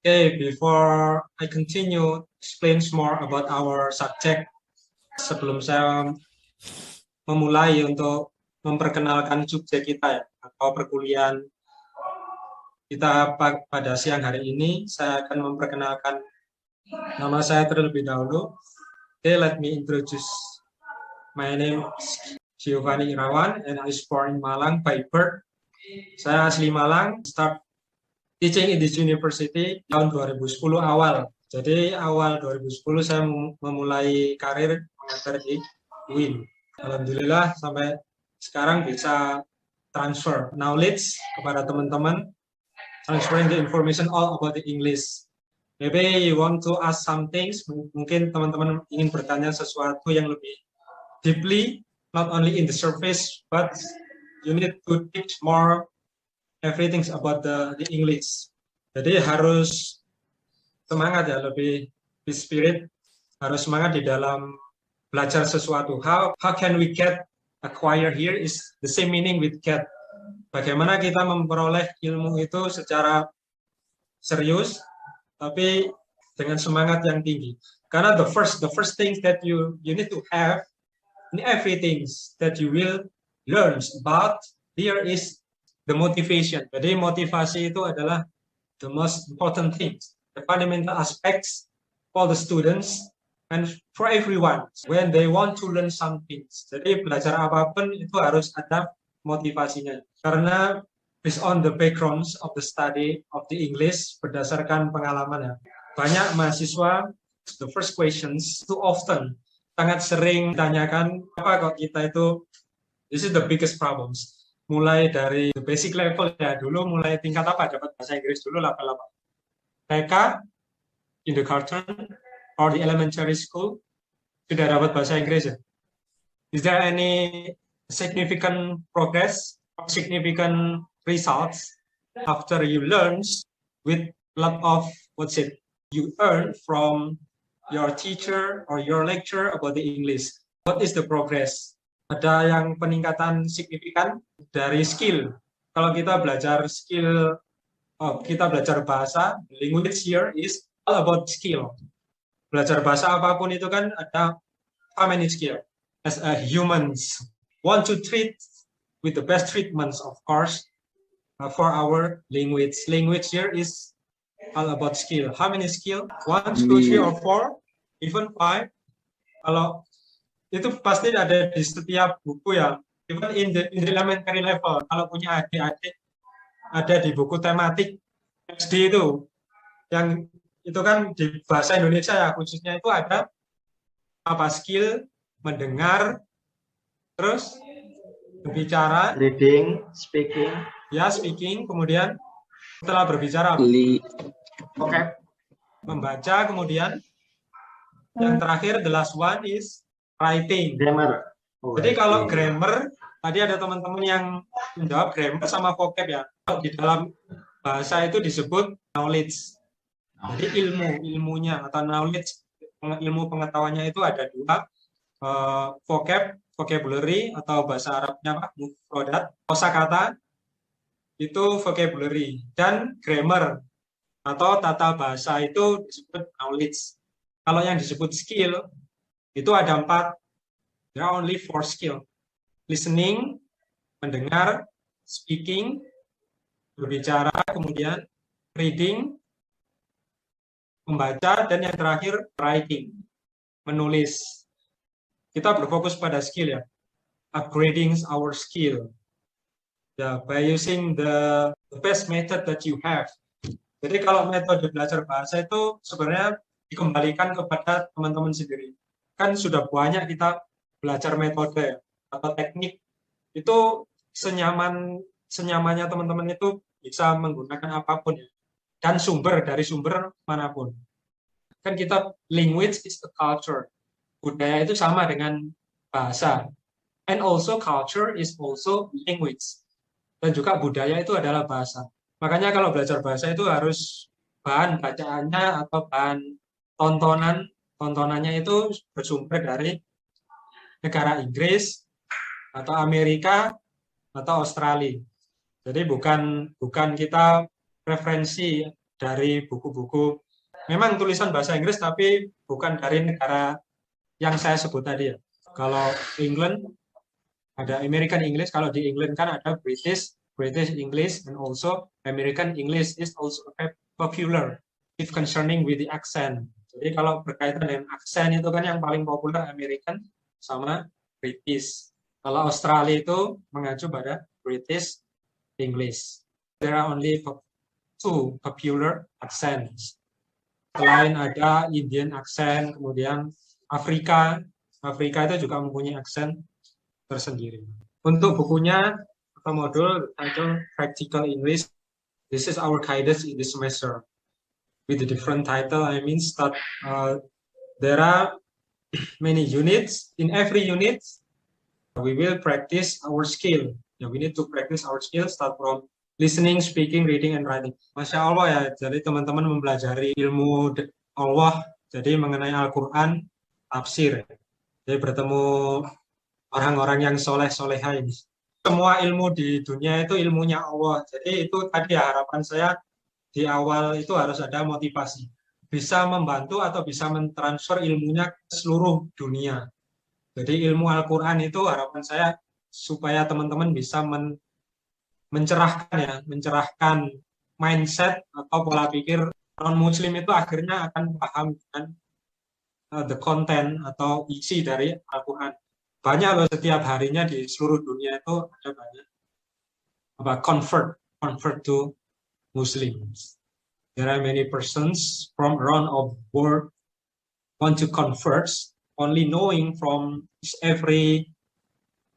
Okay, before I continue, explain more about our subject. Sebelum saya memulai untuk memperkenalkan subjek kita ya, atau perkuliahan kita pada siang hari ini, saya akan memperkenalkan nama saya terlebih dahulu. Okay, let me introduce. My name is Giovanni Irawan and I was born in Malang by birth. Saya asli Malang, start teaching in this university tahun 2010 awal. Jadi awal 2010 saya memulai karir mengajar di UIN. Alhamdulillah sampai sekarang bisa transfer knowledge kepada teman-teman, transferring the information all about the English. Maybe you want to ask some things, mungkin teman-teman ingin bertanya sesuatu yang lebih deeply, not only in the surface, but you need to teach more everything about the English. Jadi harus semangat ya, lebih spirit, harus semangat di dalam belajar sesuatu. How can we get acquire here is the same meaning with get. Bagaimana kita memperoleh ilmu itu secara serius, tapi dengan semangat yang tinggi. Karena the first things that you need to have in everything that you will learn about here is the motivation. Jadi motivasi itu adalah the most important things, the fundamental aspects for the students and for everyone when they want to learn something. Jadi belajar apapun itu harus ada motivasinya. Karena based on the backgrounds of the study of the English, berdasarkan pengalaman ya, banyak mahasiswa the first questions too often sangat sering tanyakan apa kok kita itu, this is the biggest problems. Mulai dari basic level ya, dulu mulai tingkat apa, dapat bahasa Inggris dulu level apa? TK, kindergarten, or the elementary school, sudah dapat bahasa Inggris ya? Is there any significant progress or significant results after you learn with a lot of what's it you earn from your teacher or your lecture about the English? What is the progress? Ada yang peningkatan signifikan dari skill. Kalau kita belajar skill, kita belajar bahasa, language here is all about skill. Belajar bahasa apapun itu kan ada how many skill? As a humans want to treat with the best treatments, of course, for our language. Language here is all about skill. How many skill? 1, 2, 3, or 4, even 5. Kalau itu pasti ada di setiap buku ya, even in the elementary level. Kalau punya adik-adik, ada di buku tematik SD itu, yang itu kan di bahasa Indonesia ya khususnya, itu ada apa, skill mendengar, terus berbicara, reading, speaking, ya speaking, kemudian setelah berbicara okay, membaca, kemudian yang terakhir the last one is writing. Grammar. Jadi kalau grammar, tadi ada teman-teman yang menjawab grammar sama vocab ya. Di dalam bahasa itu disebut knowledge. Jadi ilmunya atau knowledge, ilmu pengetahuannya itu ada dua, vocabulary atau bahasa Arabnya apa? Mufradat, kosakata itu vocabulary, dan grammar atau tata bahasa itu disebut knowledge. Kalau yang disebut skill itu ada 4. There are only 4 skill. Listening, mendengar, speaking, berbicara, kemudian reading, membaca, dan yang terakhir writing, menulis. Kita berfokus pada skill ya, upgrading our skill by using the best method that you have. Jadi kalau metode belajar bahasa itu sebenarnya dikembalikan kepada teman-teman sendiri. Kan sudah banyak kita belajar metode atau teknik, itu senyamannya teman-teman itu bisa menggunakan apapun ya, dan dari sumber manapun. Kan kita language is a culture, budaya itu sama dengan bahasa, and also culture is also language, dan juga budaya itu adalah bahasa. Makanya kalau belajar bahasa itu harus bahan bacaannya atau bahan tontonannya itu bersumber dari negara Inggris atau Amerika atau Australia. Jadi bukan kita referensi dari buku-buku, memang tulisan bahasa Inggris tapi bukan dari negara yang saya sebut tadi ya. Kalau England ada American English, kalau di England kan ada British English, and also American English is also popular if concerning with the accent. Jadi kalau berkaitan dengan aksen itu kan yang paling populer American sama British. Kalau Australia itu mengacu pada British English. There are only two popular accents. Selain ada Indian accent, kemudian Afrika itu juga mempunyai aksen tersendiri. Untuk bukunya atau modul title Practical English, this is our guidance in this semester. With the different title, I mean that there are many units. In every unit, we will practice our skill. We need to practice our skill start from listening, speaking, reading, and writing. Masya Allah ya, jadi teman-teman mempelajari ilmu Allah, jadi mengenai Al-Quran, tafsir. Jadi bertemu orang-orang yang soleh-soleha ini. Semua ilmu di dunia itu ilmunya Allah. Jadi itu tadi ya, harapan saya di awal itu harus ada motivasi. Bisa membantu atau bisa mentransfer ilmunya ke seluruh dunia. Jadi ilmu Al-Quran itu harapan saya supaya teman-teman bisa mencerahkan mindset atau pola pikir non-muslim itu akhirnya akan paham dengan the content atau isi dari Al-Quran. Banyak loh setiap harinya di seluruh dunia itu ada banyak convert to Muslims. There are many persons from around the world want to convert, only knowing from every.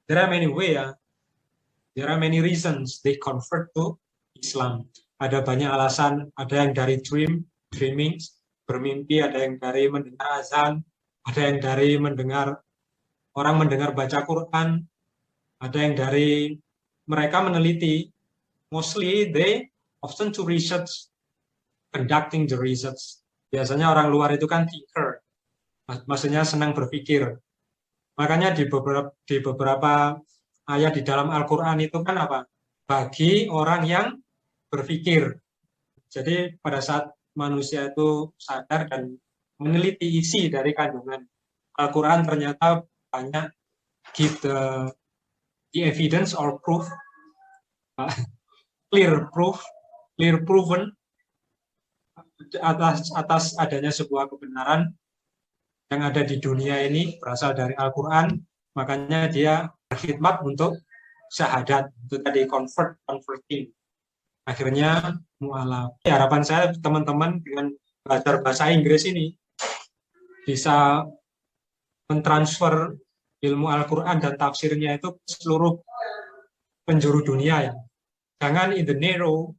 There are many ways. There are many reasons they convert to Islam. Ada banyak alasan. Ada yang dari dreaming, bermimpi. Ada yang dari mendengar azan. Ada yang dari orang mendengar baca Quran. Ada yang dari mereka meneliti. Mostly they often to research. Conducting the research. Biasanya orang luar itu kan thinker, maksudnya senang berpikir. Makanya di beberapa ayat di dalam Al-Quran itu kan apa? Bagi orang yang berpikir. Jadi pada saat manusia itu sadar dan meneliti isi dari kandungan Al-Quran, ternyata banyak give the evidence or proof, clear proven atas adanya sebuah kebenaran yang ada di dunia ini berasal dari Al-Quran, makanya dia berkhidmat untuk syahadat, itu tadi converting. Akhirnya mu'alaf. Harapan saya teman-teman dengan belajar bahasa Inggris ini bisa mentransfer ilmu Al-Quran dan tafsirnya itu ke seluruh penjuru dunia ya. Jangan in the narrow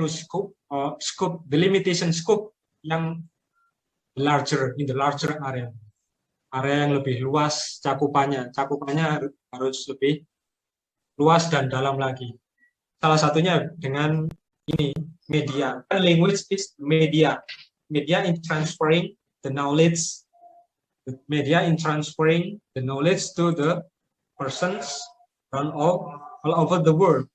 scope, the limitation scope yang larger, in the larger area yang lebih luas cakupannya harus lebih luas dan dalam lagi. Salah satunya dengan ini media. Language is media in transferring the knowledge, to the persons all over the world,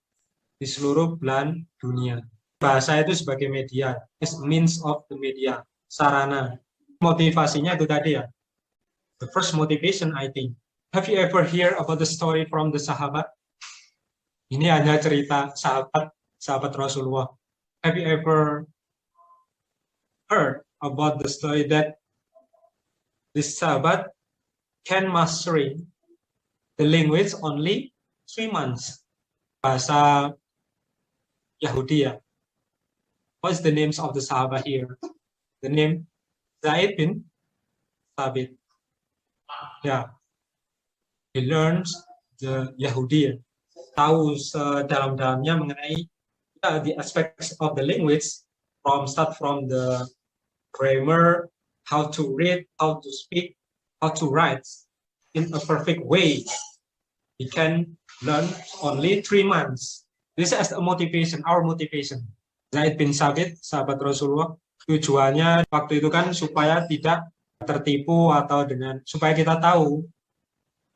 di seluruh belahan dunia. Bahasa itu sebagai media, is means of the media, sarana. Motivasinya itu tadi ya. The first motivation, I think. Have you ever heard about the story from the sahabat? Ini hanya cerita sahabat Rasulullah. Have you ever heard about the story that this sahabat can mastering the language only 3 months? Bahasa Yahudi ya. What's the names of the sahabat here? The name Zaid bin Thabit. Yeah. He learns the Yahudi. Tahu sedalam-dalamnya mengenai the aspects of the language start from the grammar, how to read, how to speak, how to write in a perfect way. He can learn only 3 months. This is a motivation, our motivation. Zaid bin Thabit, sahabat Rasulullah, tujuannya waktu itu kan supaya tidak tertipu atau supaya kita tahu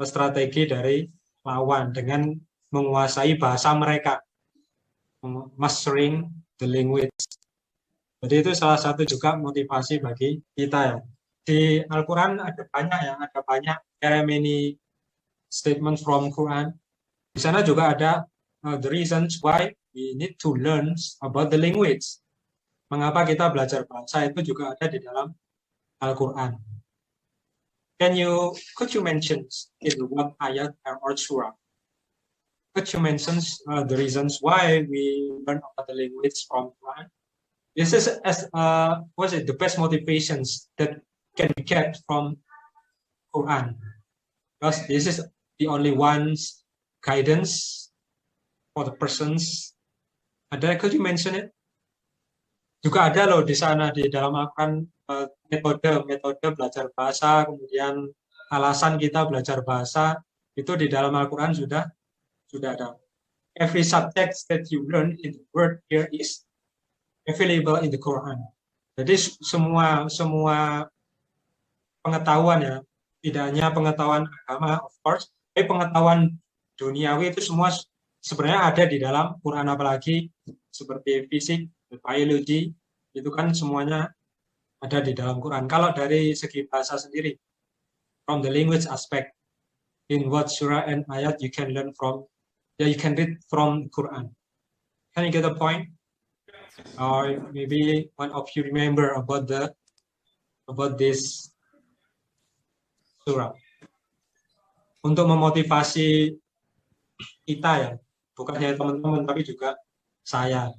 strategi dari lawan dengan menguasai bahasa mereka, mastering the language. Jadi itu salah satu juga motivasi bagi kita ya. Di Al-Quran ada banyak ya, ada banyak very many statements from Quran. Di sana juga ada the reasons why we need to learn about the language. Mengapa kita belajar bahasa itu juga ada di dalam Al-Quran. Could you mention in what ayat or surah? Could you mention the reasons why we learn about the language from Quran? This is the best motivations that can be get from Quran, because this is the only one's guidance for the persons. Could you mention it? Juga ada loh di sana di dalam Al-Quran metode belajar bahasa, kemudian alasan kita belajar bahasa itu di dalam Al-Quran sudah ada. Every subject that you learn in the world here is available in the Quran. Jadi semua pengetahuan ya, tidak hanya pengetahuan agama of course, tapi pengetahuan duniawi itu semua sebenarnya ada di dalam Quran, apalagi seperti fisik, biologi, itu kan semuanya ada di dalam Quran. Kalau dari segi bahasa sendiri, from the language aspect, in what surah and ayat you can learn from, you can read from Quran. Can you get the point? Or maybe one of you remember about this surah. Untuk memotivasi kita ya, bukan hanya teman-teman tapi juga saya.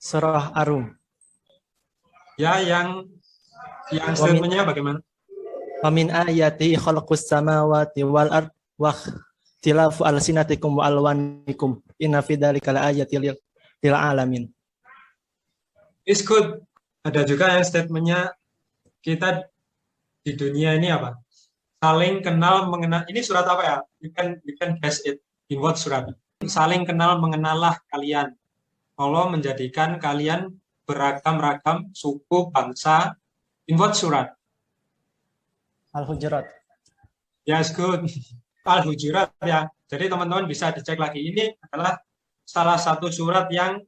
Surah Ar-Rum. Ya, yang statementnya bagaimana? Wa min ayati khalaqus samawati wal ard wa ikhtilafu alsinatikum wa alwanikum inna fi dzalika laayatil lil alamin. It's good. Ada juga yang statementnya kita di dunia ini apa? Saling kenal mengenal. Ini surat apa ya? You can guess it in what surat? Saling kenal mengenallah kalian. Allah menjadikan kalian beragam-ragam suku, bangsa. In what surat? Al-Hujurat. Yes, good. Al-Hujurat ya. Jadi teman-teman bisa dicek lagi. Ini adalah salah satu surat yang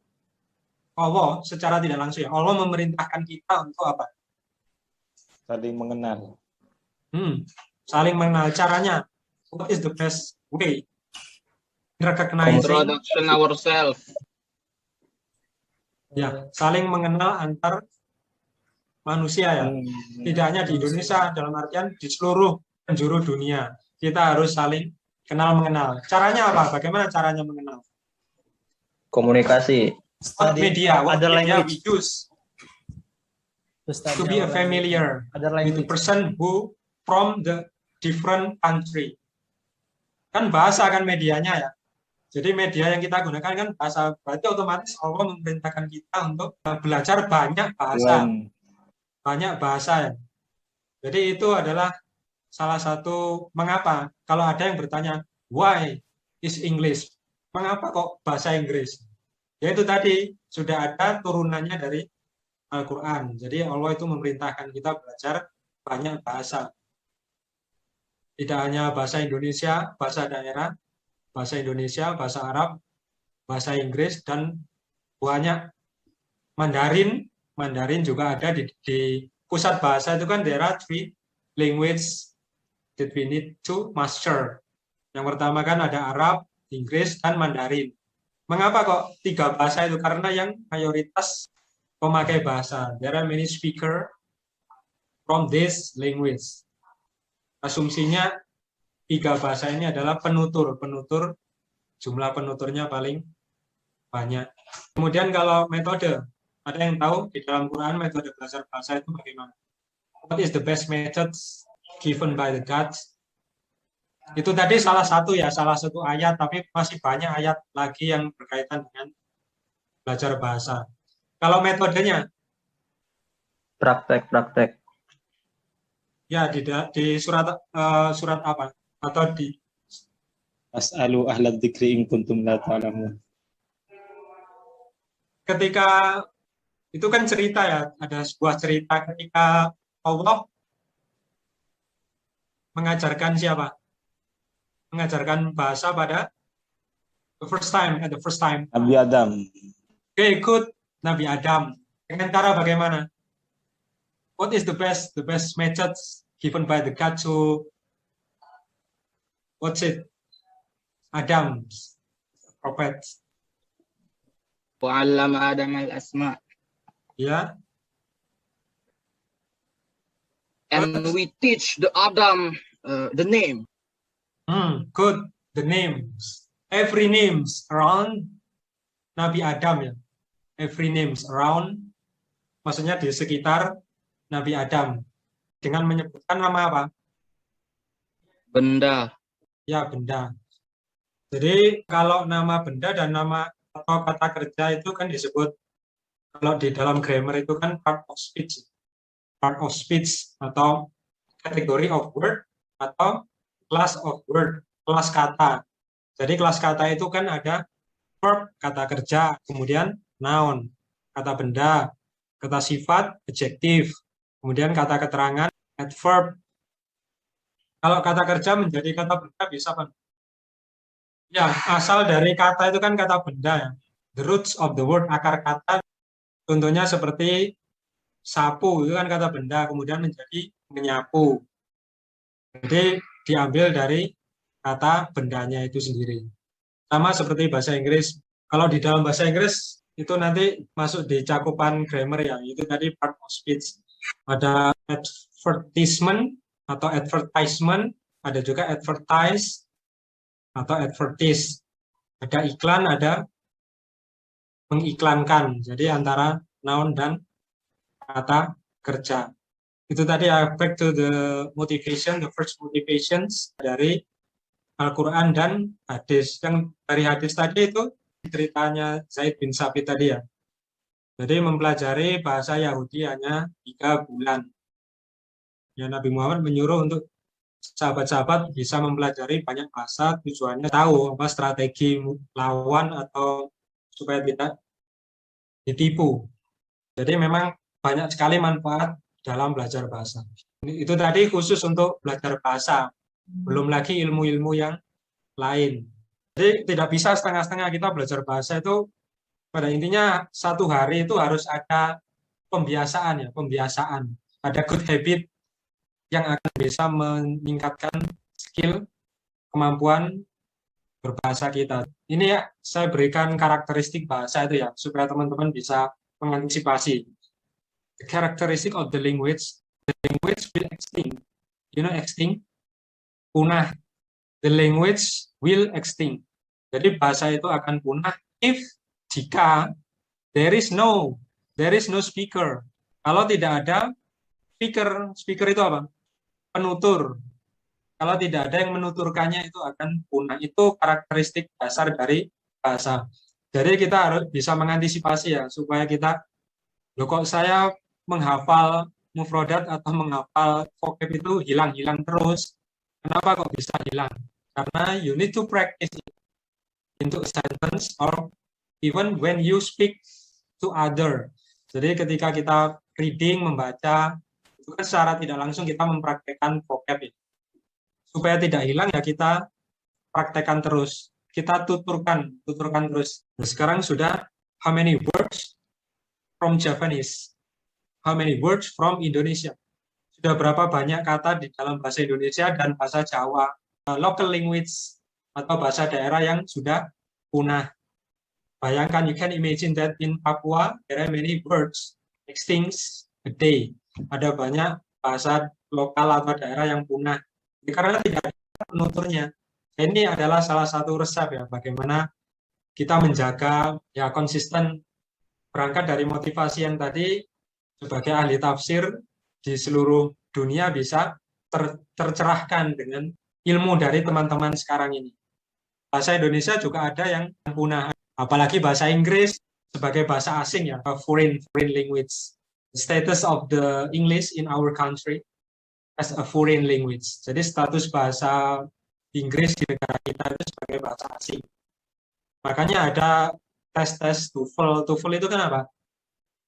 Allah secara tidak langsung ya, Allah memerintahkan kita untuk apa? Saling mengenal. Saling mengenal. Caranya, what is the best way? Recognizing. Introduction ourselves. Ya, saling mengenal antar manusia ya. Tidak hanya di Indonesia, dalam artian di seluruh penjuru dunia. Kita harus saling kenal mengenal. Caranya apa? Bagaimana caranya mengenal? Komunikasi. What media we use to be a familiar with the person who from the different country. Kan bahasa kan medianya ya. Jadi media yang kita gunakan kan bahasa. Berarti otomatis Allah memerintahkan kita untuk belajar banyak bahasa. Banyak bahasa ya. Jadi itu adalah salah satu mengapa. Kalau ada yang bertanya, why is English? Mengapa kok bahasa Inggris? Ya itu tadi, sudah ada turunannya dari Al-Quran. Jadi Allah itu memerintahkan kita belajar banyak bahasa. Tidak hanya bahasa Indonesia, bahasa daerah, bahasa Indonesia, bahasa Arab, bahasa Inggris, dan banyak Mandarin. Mandarin juga ada di pusat bahasa itu kan there are 3 language that we need to master. Yang pertama kan ada Arab, Inggris, dan Mandarin. Mengapa kok 3 bahasa itu? Karena yang mayoritas pemakai bahasa. There are many speaker from this language. Asumsinya 3 bahasa ini adalah penutur. Jumlah penuturnya paling banyak. Kemudian kalau metode, ada yang tahu di dalam Quran metode belajar bahasa itu bagaimana? What is the best method given by the gods? Itu tadi salah satu ayat, tapi masih banyak ayat lagi yang berkaitan dengan belajar bahasa. Kalau metodenya? Praktek. Ya, di surat apa? Atau di As'alu ahlad dzikri in kuntum la ta'lamun. Ketika itu kan cerita ya, ada sebuah cerita ketika Allah mengajarkan siapa? Mengajarkan bahasa pada the first time. Nabi Adam. Ikut Nabi Adam. Dengan cara bagaimana? What is the best methods given by the God to what's it? Adam's prophet. وعلم آدم الأسماء. Ya. And we teach the Adam the name. Good. The names. Every names around Nabi Adam ya. Every names around, maksudnya di sekitar Nabi Adam. Dengan menyebutkan nama apa? Benda. Ya, benda. Jadi kalau nama benda dan nama atau kata kerja itu kan disebut, kalau di dalam grammar itu kan part of speech. Part of speech atau category of word atau class of word, kelas kata. Jadi kelas kata itu kan ada verb, kata kerja, kemudian noun, kata benda, kata sifat, adjektif, kemudian kata keterangan, adverb. Kalau kata kerja menjadi kata benda bisa apa? Ya, asal dari kata itu kan kata benda ya. The roots of the word, akar kata, contohnya seperti sapu, itu kan kata benda, kemudian menjadi menyapu. Jadi diambil dari kata bendanya itu sendiri. Sama seperti bahasa Inggris. Kalau di dalam bahasa Inggris itu nanti masuk di cakupan grammar ya. Itu tadi part of speech. Ada advertisement atau advertisement, ada juga advertise atau advertise. Ada iklan, ada mengiklankan. Jadi antara noun dan kata kerja. Itu tadi back to the motivation, the first motivations dari Al-Quran dan hadis. Yang dari hadis tadi itu ceritanya Zaid bin Sabit tadi ya. Jadi mempelajari bahasa Yahudi hanya 3 bulan. Ya, Nabi Muhammad menyuruh untuk sahabat-sahabat bisa mempelajari banyak bahasa, tujuannya tahu apa strategi lawan atau supaya tidak ditipu. Jadi memang banyak sekali manfaat dalam belajar bahasa. Itu tadi khusus untuk belajar bahasa. Belum lagi ilmu-ilmu yang lain. Jadi tidak bisa setengah-setengah kita belajar bahasa itu, pada intinya 1 hari itu harus ada pembiasaan ya, pembiasaan. Ada good habit yang akan bisa meningkatkan skill, kemampuan berbahasa kita. Ini ya, saya berikan karakteristik bahasa itu ya, supaya teman-teman bisa mengantisipasi. The characteristic of the language will extinct. You know extinct? Punah. The language will extinct. Jadi bahasa itu akan punah jika there is no speaker. Kalau tidak ada speaker itu apa? Penutur. Kalau tidak ada yang menuturkannya itu akan punah. Itu karakteristik dasar dari bahasa. Jadi kita harus bisa mengantisipasi ya, supaya kita, loh kok saya menghafal mufrodat atau menghafal vocab itu hilang-hilang terus. Kenapa kok bisa hilang? Karena you need to practice into a sentence or even when you speak to other. Jadi ketika kita reading, membaca, itu kan secara tidak langsung kita mempraktekkan vocab ya. Supaya tidak hilang ya kita praktekkan terus. Kita tuturkan terus. Nah, sekarang sudah how many words from Japanese? How many words from Indonesia? Sudah berapa banyak kata di dalam bahasa Indonesia dan bahasa Jawa, local language atau bahasa daerah yang sudah punah. Bayangkan, you can imagine that in Papua there are many words extinct a day. Ada banyak bahasa lokal atau daerah yang punah karena tidak ada penuturnya. Ini adalah salah satu resep ya, bagaimana kita menjaga ya konsisten, berangkat dari motivasi yang tadi, sebagai ahli tafsir di seluruh dunia bisa tercerahkan dengan ilmu dari teman-teman sekarang ini. Bahasa Indonesia juga ada yang punah, apalagi bahasa Inggris sebagai bahasa asing ya, foreign language. The status of the English in our country as a foreign language. Jadi status bahasa Inggris di negara kita itu sebagai bahasa asing. Makanya ada tes TOEFL. TOEFL itu kan apa?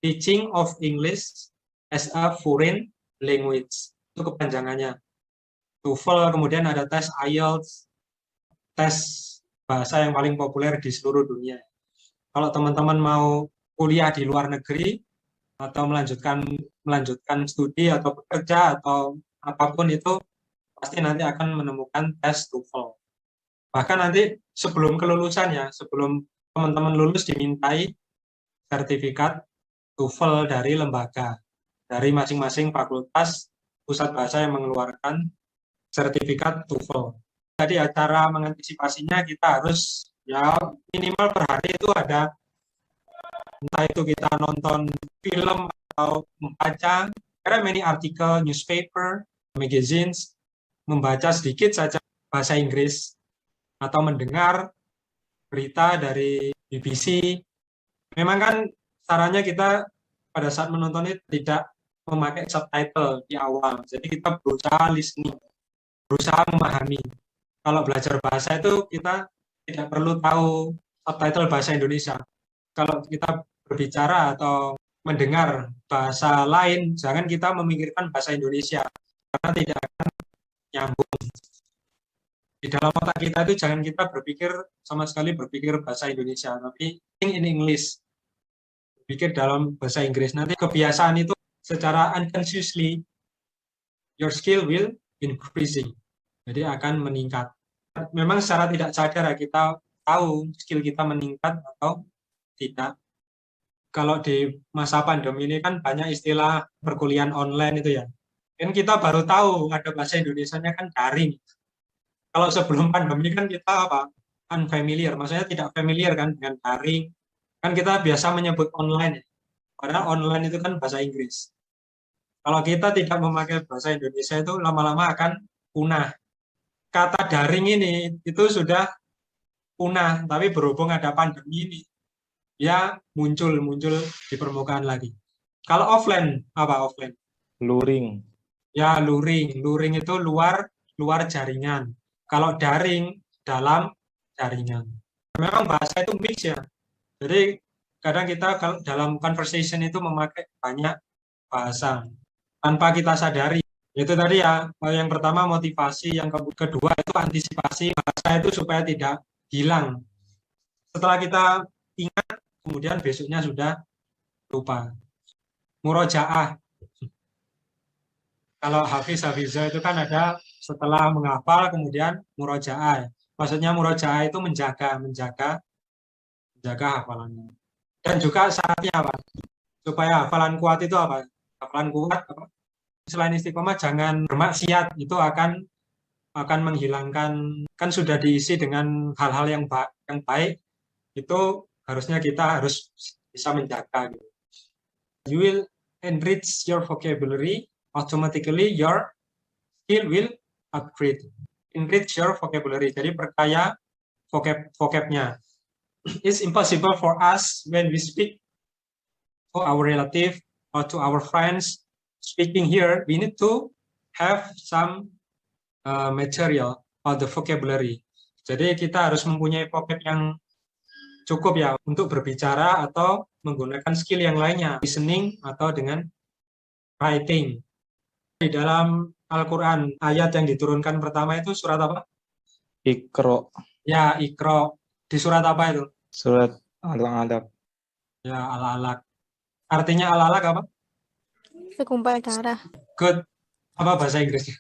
Teaching of English as a foreign language. Itu kepanjangannya. TOEFL, kemudian ada tes IELTS, tes bahasa yang paling populer di seluruh dunia. Kalau teman-teman mau kuliah di luar negeri, atau melanjutkan studi atau bekerja atau apapun itu pasti nanti akan menemukan tes TOEFL. Bahkan nanti sebelum kelulusan ya, sebelum teman-teman lulus dimintai sertifikat TOEFL dari lembaga, dari masing-masing fakultas pusat bahasa yang mengeluarkan sertifikat TOEFL. Jadi cara mengantisipasinya kita harus ya minimal per hari itu ada, entah itu kita nonton film atau membaca, there are many article, newspaper, magazines, membaca sedikit saja bahasa Inggris atau mendengar berita dari BBC. Memang kan caranya kita pada saat menonton itu tidak memakai subtitle di awal, jadi kita berusaha listening, berusaha memahami. Kalau belajar bahasa itu kita tidak perlu tahu subtitle bahasa Indonesia. Kalau kita berbicara atau mendengar bahasa lain, jangan kita memikirkan bahasa Indonesia, karena tidak akan nyambung. Di dalam otak kita itu jangan kita berpikir sama sekali berpikir bahasa Indonesia, tapi think in English, berpikir dalam bahasa Inggris. Nanti kebiasaan itu secara unconsciously, your skill will increasing. Jadi akan meningkat. Memang secara tidak sadar kita tahu skill kita meningkat atau tidak. Kalau di masa pandemi ini kan banyak istilah perkuliahan online itu ya. Kan kita baru tahu ada bahasa Indonesianya kan daring. Kalau sebelum pandemi kan kita apa? Unfamiliar, maksudnya tidak familiar kan dengan daring. Kan kita biasa menyebut online. Padahal online itu kan bahasa Inggris. Kalau kita tidak memakai bahasa Indonesia itu lama-lama akan punah. Kata daring ini itu sudah punah, tapi berhubung ada pandemi ini, ya muncul di permukaan lagi. Kalau offline, apa offline? Luring. Ya luring itu luar jaringan. Kalau daring, dalam jaringan. Memang bahasa itu mix ya. Jadi kadang kita kalau dalam conversation itu memakai banyak bahasa tanpa kita sadari. Itu tadi ya, yang pertama motivasi, yang kedua itu antisipasi bahasa itu supaya tidak hilang. Setelah kita ingat, kemudian besoknya sudah lupa. Murojaah. Kalau hafizah itu kan ada setelah menghafal kemudian murojaah. Maksudnya murojaah itu menjaga hafalannya. Dan juga syaratnya apa? Supaya hafalan kuat itu apa? Hafalan kuat apa? Selain istiqomah jangan bermaksiat, itu akan menghilangkan, kan sudah diisi dengan hal-hal yang baik, itu harusnya kita harus bisa menjaga gitu. You will enrich your vocabulary, automatically your skill will upgrade. Enrich your vocabulary, jadi perkaya vocabnya. It's impossible for us when we speak to our relative or to our friends. Speaking here, we need to have some material or the vocabulary. Jadi kita harus mempunyai vocab yang cukup ya untuk berbicara atau menggunakan skill yang lainnya, listening atau dengan writing. Di dalam Al-Quran, ayat yang diturunkan pertama itu surat apa? Iqra. Ya, Iqra. Di surat apa itu? Surat Al-Alaq. Ya, Al-Alaq. Artinya Al-Alaq apa? Segumpal darah. Good. Apa bahasa Inggrisnya?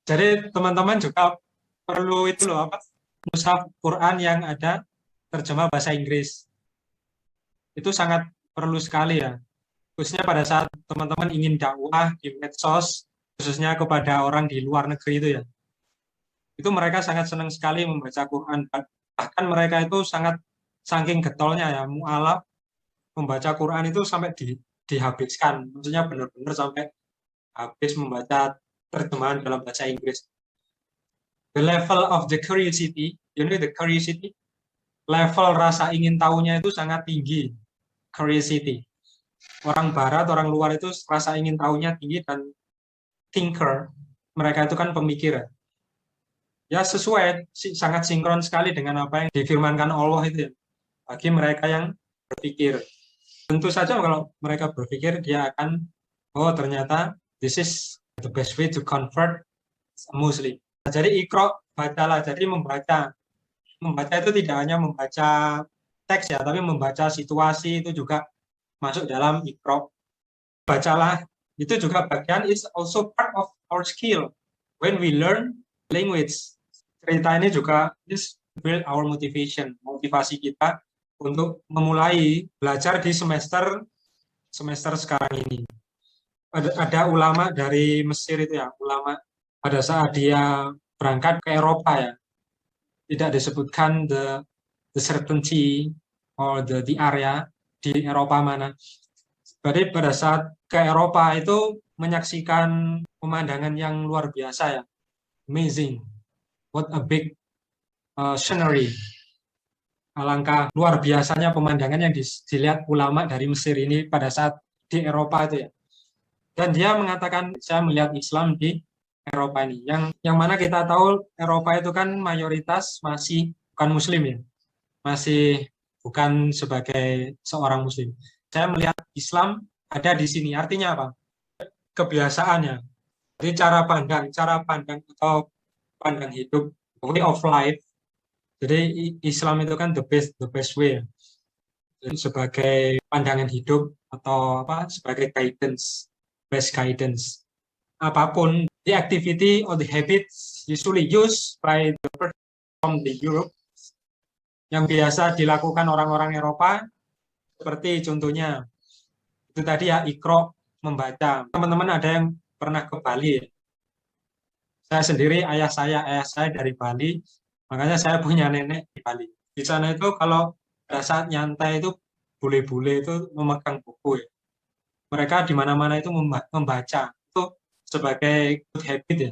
Jadi teman-teman juga perlu itu loh apa? Mushaf Quran yang ada terjemah bahasa Inggris. Itu sangat perlu sekali ya. Khususnya pada saat teman-teman ingin dakwah di medsos, khususnya kepada orang di luar negeri itu ya. Itu mereka sangat senang sekali membaca Quran. Bahkan mereka itu sangat saking getolnya ya, mu'alaf membaca Quran itu sampai dihabiskan. Maksudnya benar-benar sampai habis membaca terjemahan dalam bahasa Inggris. The level of the curiosity, you know the curiosity, level rasa ingin tahunya itu sangat tinggi. Curiosity. Orang barat, orang luar itu rasa ingin tahunya tinggi dan thinker. Mereka itu kan pemikir. Ya sesuai, sangat sinkron sekali dengan apa yang difirmankan Allah itu ya. Bagi mereka yang berpikir. Tentu saja kalau mereka berpikir dia akan, oh ternyata this is the best way to convert a Muslim. Jadi Iqra, bacalah. Jadi membaca itu tidak hanya membaca teks ya, tapi membaca situasi itu juga masuk dalam Iqra. Bacalah, itu juga bagian, is also part of our skill when we learn language. Cerita ini juga is build our motivation, motivasi kita untuk memulai belajar di semester sekarang ini. Ada ulama dari Mesir itu ya, ulama pada saat dia berangkat ke Eropa ya, tidak disebutkan the certainty or the area di Eropa mana. Berarti pada saat ke Eropa itu menyaksikan pemandangan yang luar biasa ya, amazing, what a big scenery. Alangkah luar biasanya pemandangan yang dilihat ulama dari Mesir ini pada saat di Eropa itu ya. Dan dia mengatakan, saya melihat Islam di Eropa ini. Yang mana kita tahu Eropa itu kan mayoritas masih bukan Muslim ya. Masih bukan sebagai seorang Muslim. Saya melihat Islam ada di sini. Artinya apa? Kebiasaannya. Jadi cara pandang atau pandang hidup, way of life. Jadi Islam itu kan the best way. Jadi sebagai pandangan hidup atau sebagai guidance. Best guidance. Apapun, the activity or the habits usually used by the person from the Europe yang biasa dilakukan orang-orang Eropa, seperti contohnya itu tadi ya, Iqra, membaca. Teman-teman ada yang pernah ke Bali? Saya sendiri, ayah saya dari Bali, makanya saya punya nenek di Bali. Di sana itu kalau pada saat nyantai itu bule-bule itu memegang buku ya. Mereka di mana-mana itu membaca, itu sebagai good habit ya.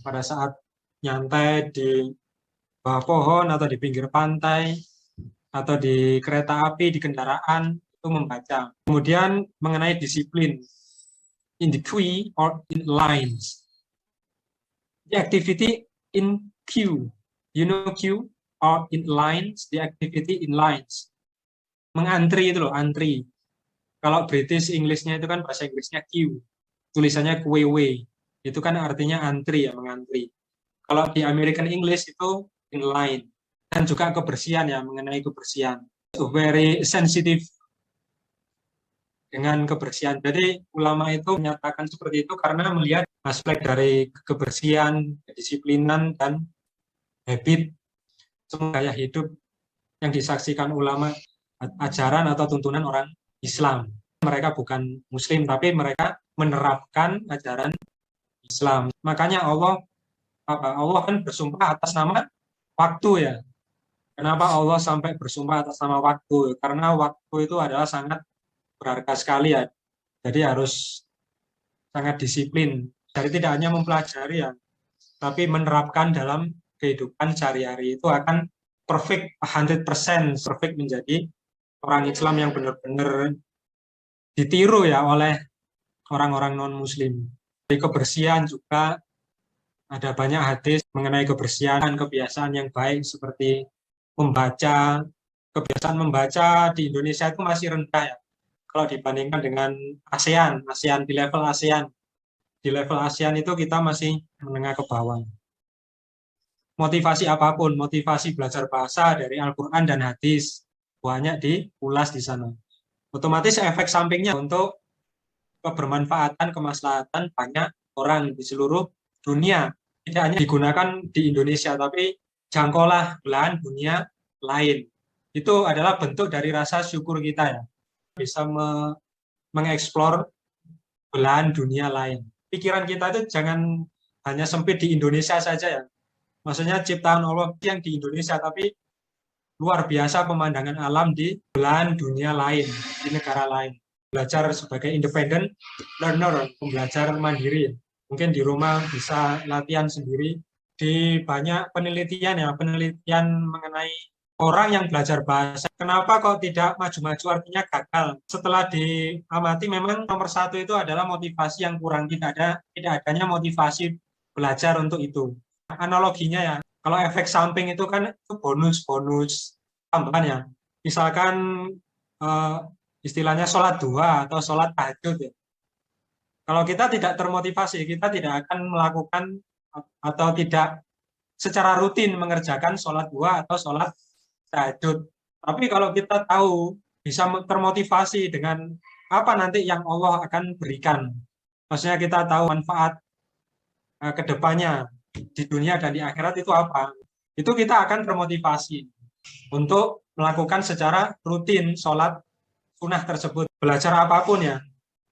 Pada saat nyantai di bawah pohon atau di pinggir pantai atau di kereta api, di kendaraan itu membaca. Kemudian mengenai disiplin, in the queue or in lines. The activity in queue, you know queue or in lines, the activity in lines. Mengantri itu loh, antri. Kalau British English-nya itu kan bahasa Inggrisnya queue, tulisannya QW, itu kan artinya antri ya, mengantri. Kalau di American English itu in line. Dan juga kebersihan ya, mengenai kebersihan. Very sensitive dengan kebersihan. Jadi ulama itu menyatakan seperti itu karena melihat aspek dari kebersihan, kedisiplinan, dan habit, semua gaya hidup yang disaksikan ulama, ajaran atau tuntunan orang Islam. Mereka bukan Muslim, tapi mereka menerapkan ajaran Islam. Makanya Allah kan bersumpah atas nama waktu ya. Kenapa Allah sampai bersumpah atas nama waktu? Karena waktu itu adalah sangat berharga sekali ya. Jadi harus sangat disiplin. Jadi tidak hanya mempelajari ya, tapi menerapkan dalam kehidupan sehari-hari itu akan perfect, 100% perfect, menjadi orang Islam yang benar-benar ditiru ya oleh orang-orang non-Muslim. Di kebersihan juga ada banyak hadis mengenai kebersihan dan kebiasaan yang baik seperti membaca. Kebiasaan membaca di Indonesia itu masih rendah ya. Kalau dibandingkan dengan ASEAN di level ASEAN. Di level ASEAN itu kita masih menengah ke bawah. Motivasi apapun, motivasi belajar bahasa dari Al-Quran dan hadis, banyak diulas di sana. Otomatis efek sampingnya untuk kebermanfaatan, kemaslahatan banyak orang di seluruh dunia. Tidak hanya digunakan di Indonesia, tapi jangkaulah belahan dunia lain. Itu adalah bentuk dari rasa syukur kita ya. Bisa mengeksplor belahan dunia lain. Pikiran kita itu jangan hanya sempit di Indonesia saja ya. Maksudnya ciptaan Allah yang di Indonesia, tapi luar biasa pemandangan alam di belahan dunia lain, di negara lain. Belajar sebagai independent learner, pembelajar mandiri. Mungkin di rumah bisa latihan sendiri. Di banyak penelitian ya, penelitian mengenai orang yang belajar bahasa. Kenapa kok tidak maju-maju, artinya gagal. Setelah diamati memang nomor satu itu adalah motivasi yang kurang. Tidak adanya motivasi belajar untuk itu. Analoginya ya, kalau efek samping itu kan itu bonus tambahan ya. Misalkan istilahnya sholat duha atau sholat tahajud ya. Kalau kita tidak termotivasi, kita tidak akan melakukan atau tidak secara rutin mengerjakan sholat duha atau sholat tahajud. Tapi kalau kita tahu bisa termotivasi dengan apa nanti yang Allah akan berikan. Maksudnya kita tahu manfaat ke depannya di dunia dan di akhirat itu apa. Itu kita akan termotivasi untuk melakukan secara rutin sholat sunnah tersebut. Belajar apapun ya,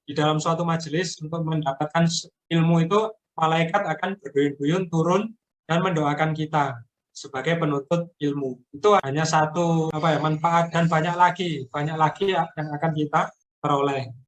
di dalam suatu majelis untuk mendapatkan ilmu itu, malaikat akan berduyun-duyun turun dan mendoakan kita sebagai penuntut ilmu. Itu hanya satu manfaat, dan banyak lagi yang akan kita peroleh.